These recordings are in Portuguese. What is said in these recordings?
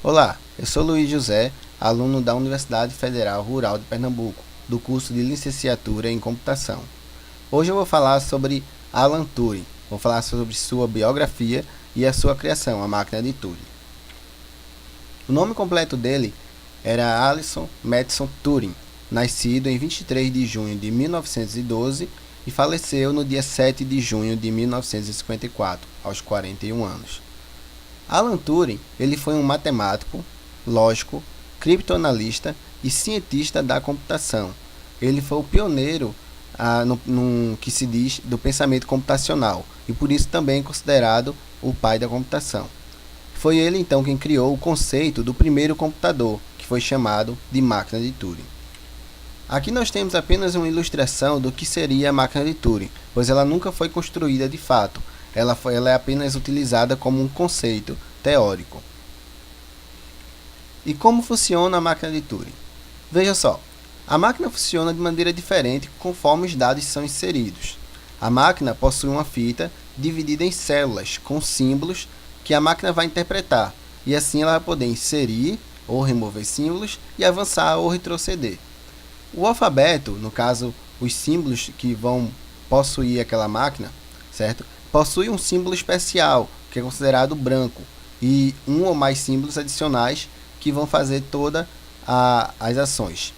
Olá, eu sou Luiz José, aluno da Universidade Federal Rural de Pernambuco, do curso de Licenciatura em Computação. Hoje eu vou falar sobre Alan Turing, vou falar sobre sua biografia e a sua criação, a máquina de Turing. O nome completo dele era Alison Madison Turing, nascido em 23 de junho de 1912 e faleceu no dia 7 de junho de 1954, aos 41 anos. Alan Turing ele foi um matemático, lógico, criptoanalista e cientista da computação. Ele foi o pioneiro no que se diz do pensamento computacional e por isso também é considerado o pai da computação. Foi ele então quem criou o conceito do primeiro computador, que foi chamado de máquina de Turing. Aqui nós temos apenas uma ilustração do que seria a máquina de Turing, pois ela nunca foi construída de fato. Ela é apenas utilizada como um conceito teórico. E como funciona a máquina de Turing? Veja só, a máquina funciona de maneira diferente conforme os dados são inseridos. A máquina possui uma fita dividida em células com símbolos que a máquina vai interpretar, e assim ela vai poder inserir ou remover símbolos e avançar ou retroceder. O alfabeto, no caso, os símbolos que vão possuir aquela máquina, certo? Possui um símbolo especial, que é considerado branco, e um ou mais símbolos adicionais que vão fazer todas as ações.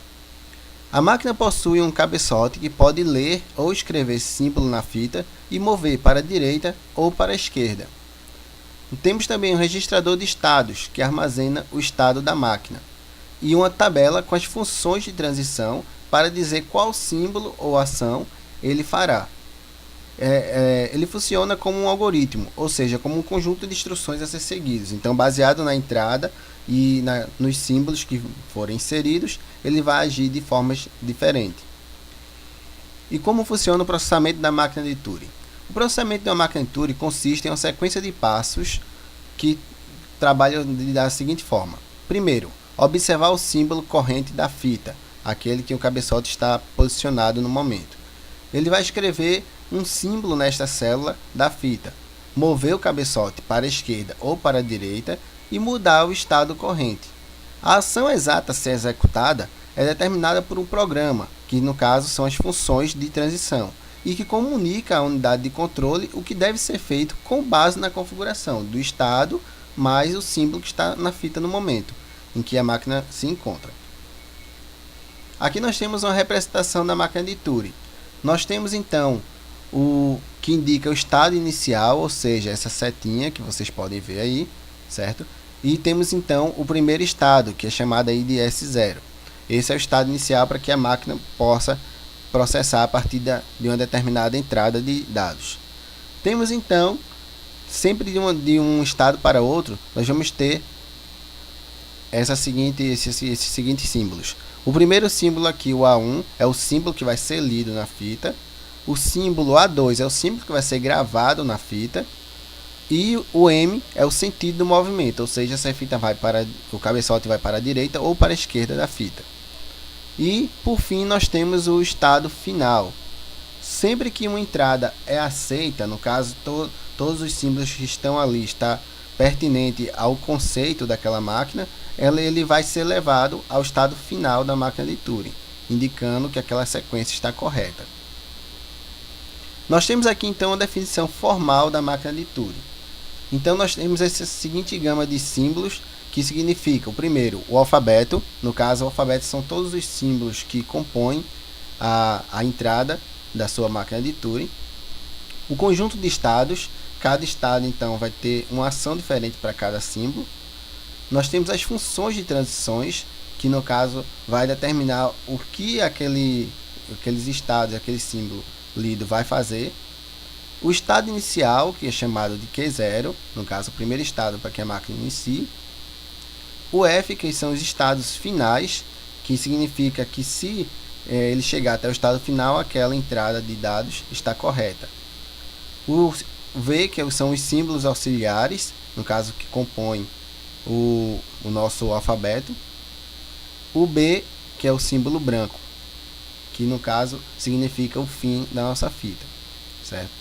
A máquina possui um cabeçote que pode ler ou escrever símbolo na fita e mover para a direita ou para a esquerda. Temos também um registrador de estados, que armazena o estado da máquina, e uma tabela com as funções de transição para dizer qual símbolo ou ação ele fará. Ele funciona como um algoritmo, ou seja, como um conjunto de instruções a ser seguidos. Então, baseado na entrada e nos símbolos que forem inseridos, ele vai agir de formas diferentes. E como funciona o processamento da máquina de Turing? O processamento da máquina de Turing consiste em uma sequência de passos que trabalham da seguinte forma. Primeiro, observar o símbolo corrente da fita, aquele que o cabeçote está posicionado no momento. Ele vai escrever um símbolo nesta célula da fita, mover o cabeçote para a esquerda ou para a direita e mudar o estado corrente. A ação exata a ser executada é determinada por um programa, que no caso são as funções de transição, e que comunica à unidade de controle o que deve ser feito com base na configuração do estado mais o símbolo que está na fita no momento em que a máquina se encontra. Aqui nós temos uma representação da máquina de Turing. Nós temos então o que indica o estado inicial, ou seja, essa setinha que vocês podem ver aí, certo? E temos então o primeiro estado, que é chamado aí de S0. Esse é o estado inicial para que a máquina possa processar a partir de uma determinada entrada de dados. Temos então, sempre de um estado para outro, nós vamos ter esses seguintes símbolos. O primeiro símbolo aqui, o A1, é o símbolo que vai ser lido na fita. O símbolo A2 é o símbolo que vai ser gravado na fita. E o M é o sentido do movimento, ou seja, se a fita o cabeçote vai para a direita ou para a esquerda da fita. E, por fim, nós temos o estado final. Sempre que uma entrada é aceita, no caso, todos os símbolos que estão ali está pertinente ao conceito daquela máquina, ele vai ser levado ao estado final da máquina de Turing, indicando que aquela sequência está correta. Nós temos aqui então a definição formal da máquina de Turing. Então nós temos essa seguinte gama de símbolos que significam, primeiro, o alfabeto. No caso, o alfabeto são todos os símbolos que compõem a entrada da sua máquina de Turing. O conjunto de estados, cada estado então vai ter uma ação diferente para cada símbolo. Nós temos as funções de transições, que no caso vai determinar o que aqueles estados, aquele símbolo lido vai fazer. O estado inicial, que é chamado de Q0, no caso o primeiro estado para que a máquina inicie. O F, que são os estados finais, que significa que se ele chegar até o estado final, aquela entrada de dados está correta. O V, que são os símbolos auxiliares, no caso que compõem o nosso alfabeto. O B, que é o símbolo branco, que no caso significa o fim da nossa fita, certo?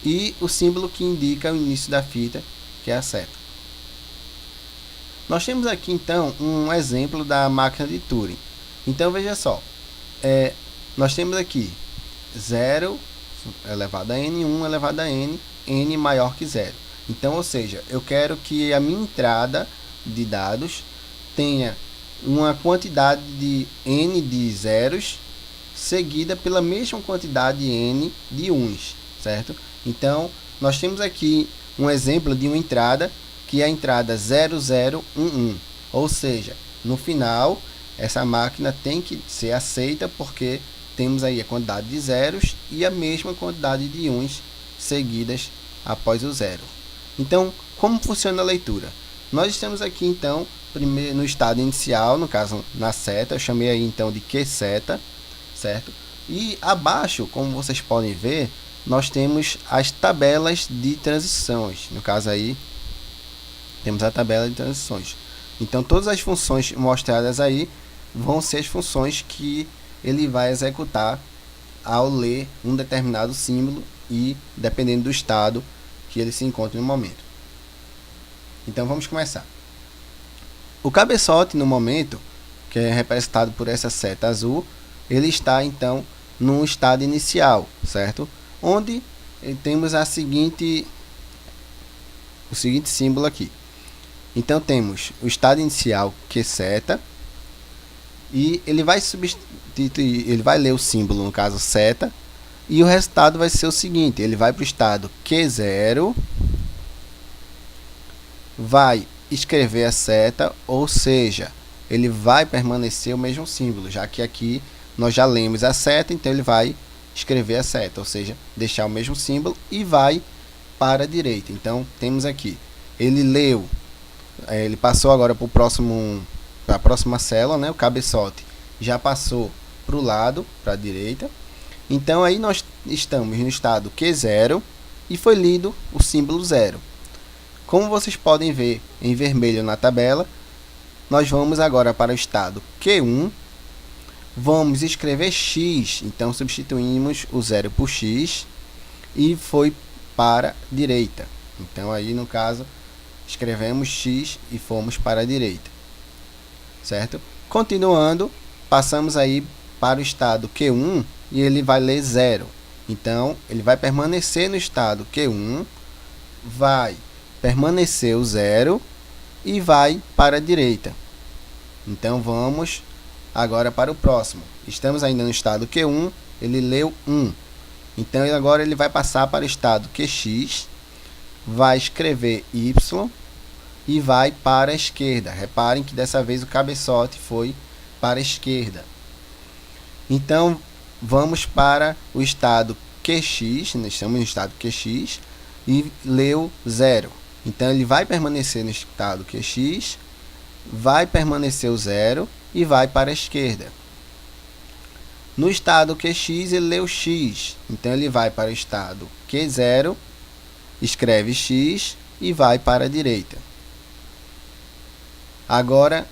E o símbolo que indica o início da fita, que é a seta. Nós temos aqui, então, um exemplo da máquina de Turing. Então, veja só, nós temos aqui 0 elevado a n, 1 elevado a n, n maior que 0. Então, ou seja, eu quero que a minha entrada de dados tenha uma quantidade de n de zeros seguida pela mesma quantidade n de uns, certo? Então, nós temos aqui um exemplo de uma entrada, que é a entrada 0011, ou seja, no final, essa máquina tem que ser aceita porque temos aí a quantidade de zeros e a mesma quantidade de uns seguidas após o zero. Então, como funciona a leitura? Nós estamos aqui, então, primeiro no estado inicial, no caso, na seta, eu chamei aí, então, de QSeta, certo? E abaixo, como vocês podem ver, nós temos as tabelas de transições. No caso aí, temos a tabela de transições. Então, todas as funções mostradas aí vão ser as funções que ele vai executar ao ler um determinado símbolo e dependendo do estado que ele se encontra no momento. Então, vamos começar. O cabeçote, no momento, que é representado por essa seta azul, ele está, então, num estado inicial, certo? Onde temos o seguinte símbolo aqui. Então, temos o estado inicial QSeta, e ele vai substituir, ele vai ler o símbolo, no caso, seta, e o resultado vai ser o seguinte, ele vai para o estado Q0, vai escrever a seta, ou seja, ele vai permanecer o mesmo símbolo, já que aqui nós já lemos a seta, então ele vai escrever a seta, ou seja, deixar o mesmo símbolo e vai para a direita. Então, temos aqui, ele leu, ele passou agora para a próxima célula, né? O cabeçote já passou para o lado, para a direita. Então, aí nós estamos no estado Q0 e foi lido o símbolo 0. Como vocês podem ver em vermelho na tabela, nós vamos agora para o estado Q1, vamos escrever x, então substituímos o 0 por x e foi para a direita. Então, aí no caso, escrevemos x e fomos para a direita, certo? Continuando, passamos aí para o estado Q1 e ele vai ler 0. Então, ele vai permanecer no estado Q1, vai permanecer o 0 e vai para a direita. Então, vamos agora para o próximo. Estamos ainda no estado Q1, ele leu 1. Então, agora ele vai passar para o estado QX, vai escrever Y e vai para a esquerda. Reparem que dessa vez o cabeçote foi para a esquerda. Então, vamos para o estado QX, estamos no estado QX, e leu 0. Então, ele vai permanecer no estado QX, vai permanecer o 0 e vai para a esquerda. No estado QX, ele leu x, então ele vai para o estado Q0, escreve x e vai para a direita. Agora,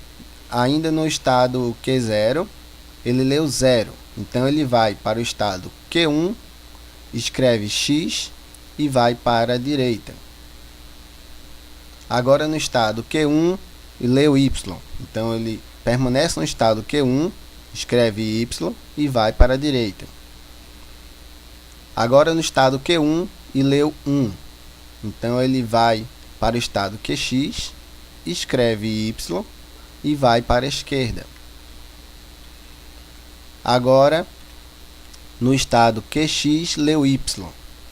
ainda no estado Q0, ele leu 0, então ele vai para o estado Q1, escreve x e vai para a direita. Agora no estado Q1, ele leu y, então ele permanece no estado Q1, escreve y e vai para a direita. Agora no estado Q1, ele leu 1, então ele vai para o estado QX, escreve y e vai para a esquerda. Agora, no estado QX, leu y,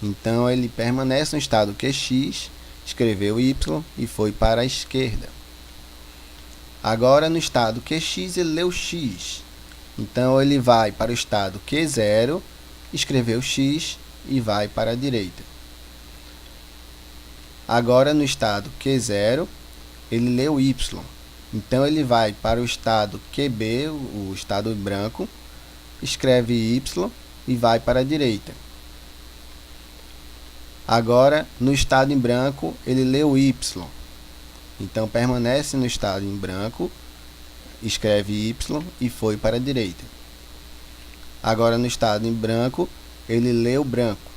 então ele permanece no estado QX, escreveu y e foi para a esquerda. Agora, no estado QX, ele leu x, então ele vai para o estado Q0, escreveu x e vai para a direita. Agora, no estado Q0, ele leu y, então ele vai para o estado QB, o estado branco, escreve y e vai para a direita. Agora, no estado em branco, ele leu y, então permanece no estado em branco, escreve y e foi para a direita. Agora, no estado em branco, ele leu branco,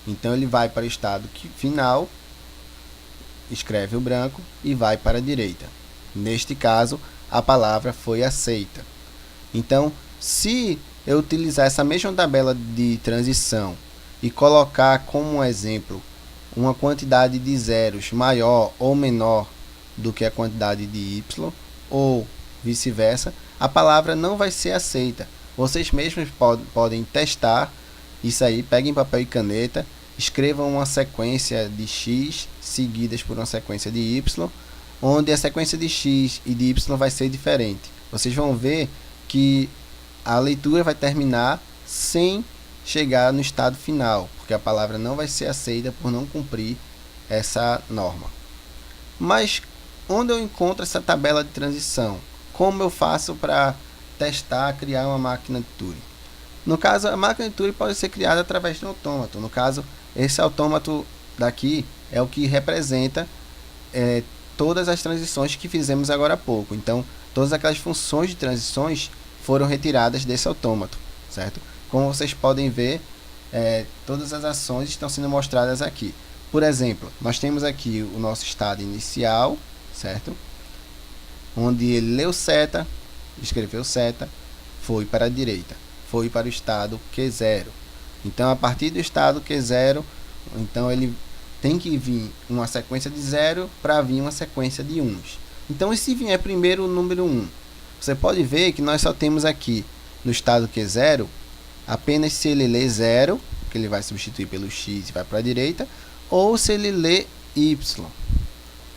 então ele vai para o estado final, escreve o branco e vai para a direita. Neste caso, a palavra foi aceita. Então, se eu utilizar essa mesma tabela de transição e colocar como exemplo uma quantidade de zeros maior ou menor do que a quantidade de y, ou vice-versa, a palavra não vai ser aceita. Vocês mesmos podem testar isso aí, peguem papel e caneta, escrevam uma sequência de x seguidas por uma sequência de y, onde a sequência de x e de y vai ser diferente. Vocês vão ver que a leitura vai terminar sem chegar no estado final, porque a palavra não vai ser aceita por não cumprir essa norma. Mas onde eu encontro essa tabela de transição? Como eu faço para testar, criar uma máquina de Turing? No caso, a máquina de Turing pode ser criada através de um autômato. No caso, esse autômato daqui é o que representa todas as transições que fizemos agora há pouco. Então, todas aquelas funções de transições foram retiradas desse autômato, certo? Como vocês podem ver, todas as ações estão sendo mostradas aqui. Por exemplo, nós temos aqui o nosso estado inicial, certo? Onde ele leu seta, escreveu seta, foi para a direita, foi para o estado Q0. Então, a partir do estado Q0, então ele tem que vir uma sequência de 0 para vir uma sequência de 1s. Então, se vier primeiro o número 1, você pode ver que nós só temos aqui no estado Q0, apenas se ele lê 0, que ele vai substituir pelo x e vai para a direita, ou se ele lê y,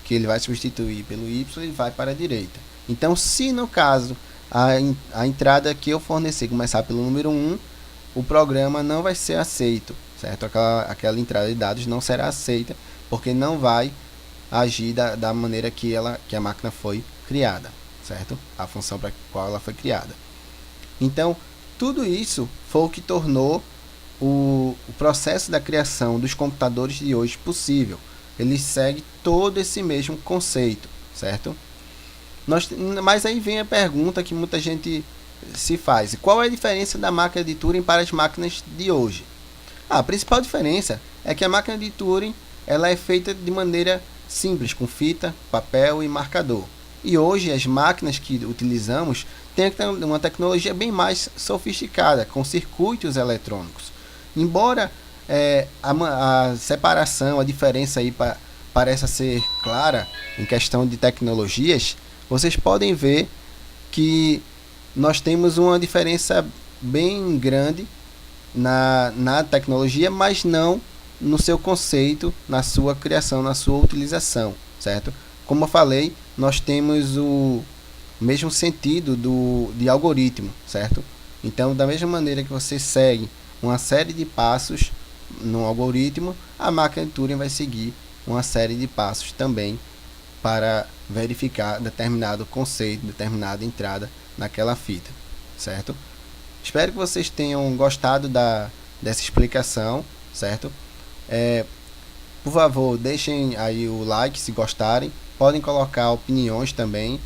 que ele vai substituir pelo y e vai para a direita. Então, se no caso a entrada que eu fornecer começar pelo número 1, o programa não vai ser aceito, certo? Aquela entrada de dados não será aceita, porque não vai agir da maneira que a máquina foi criada, certo? A função para a qual ela foi criada. Então, tudo isso foi o que tornou o processo da criação dos computadores de hoje possível. Ele segue todo esse mesmo conceito, certo? Mas aí vem a pergunta que muita gente se faz: qual é a diferença da máquina de Turing para as máquinas de hoje? A principal diferença é que a máquina de Turing ela é feita de maneira simples, com fita, papel e marcador. E hoje as máquinas que utilizamos têm uma tecnologia bem mais sofisticada, com circuitos eletrônicos. Embora a separação, a diferença aí pareça ser clara em questão de tecnologias, vocês podem ver que nós temos uma diferença bem grande na tecnologia, mas não no seu conceito, na sua criação, na sua utilização, certo? Como eu falei, nós temos o mesmo sentido de algoritmo, certo? Então, da mesma maneira que você segue uma série de passos no algoritmo, a máquina de Turing vai seguir uma série de passos também para verificar determinado conceito, determinada entrada naquela fita, certo? Espero que vocês tenham gostado dessa explicação, certo? Por favor, deixem aí o like se gostarem, podem colocar opiniões também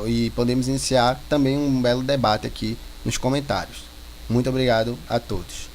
e podemos iniciar também um belo debate aqui nos comentários. Muito obrigado a todos.